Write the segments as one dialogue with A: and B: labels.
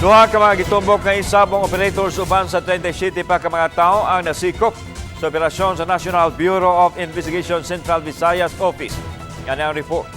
A: Duha ka mga gitumbok nga e-sabong operators uban sa 37 pa ka mga tao ang nasikop sa operasyon sa National Bureau of Investigation Central Visayas Office. Yan ang report.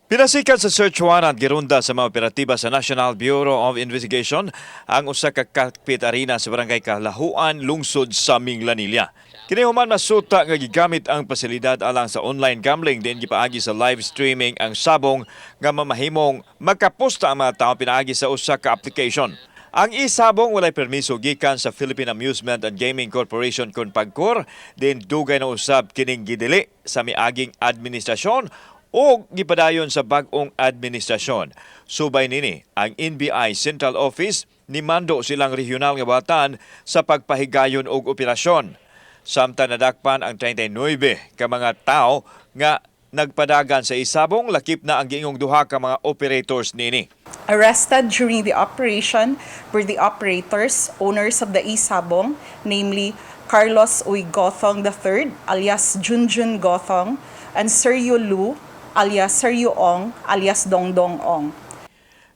A: Pinasikat sa search warrant girunda sa mga operatiba sa National Bureau of Investigation ang usa ka cockpit arena sa barangay Calajoan, lungsod sa Minglanilla. Kini human masuta nga gigamit ang pasilidad alang sa online gambling din gipaagi sa live streaming ang sabong nga mamahimong makaposta ang mga tao pinaagi sa usa ka application. Ang e-sabong walay permiso gikan sa Philippine Amusement and Gaming Corporation kun pagkor din dugay na usab kining gidili sa miaging administrasyon o gipadayon sa bag-ong administrasyon. Subay nini ang NBI Central Office nimando silang regional nga batan sa pagpahigayon og operasyon. Samtang nadakpan ang 39 ka mga tao nga nagpadagan sa e-sabong, lakip na ang giingong duha ka mga operators nini.
B: Arrested during the operation were the operators, owners of the e-sabong, namely Carlos Uy Gothong III alias Junjun Gothong and Sergio Lu alias Sergio Ong alias Dongdong Ong.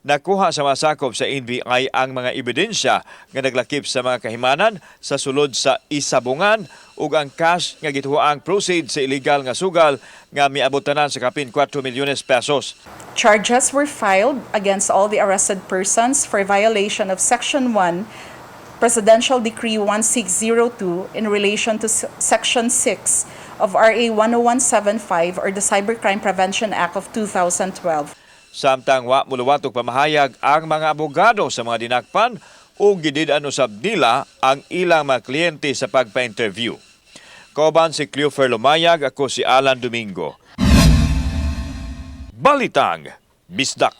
A: Nakuha sa mga sakop sa NBI ang mga ebidensya nga naglakip sa mga kahimanan sa sulod sa isabungan ug ang cash nga gituhaang proceeds sa illegal nga sugal nga miabot tanan sa kapin 4 milyones pesos.
B: Charges were filed against all the arrested persons for violation of Section 1, Presidential Decree 1602 in relation to Section 6 of RA 10175 or the Cybercrime Prevention Act of 2012.
A: Samtang wa muluwatok pamahayag ang mga abogado sa mga dinakpan o gidid-an usab nila ang ilang mga kliyente sa pagpa-interview. Kauban si Cleofer Lumayag, ako si Alan Domingo. Balitang Bisdak.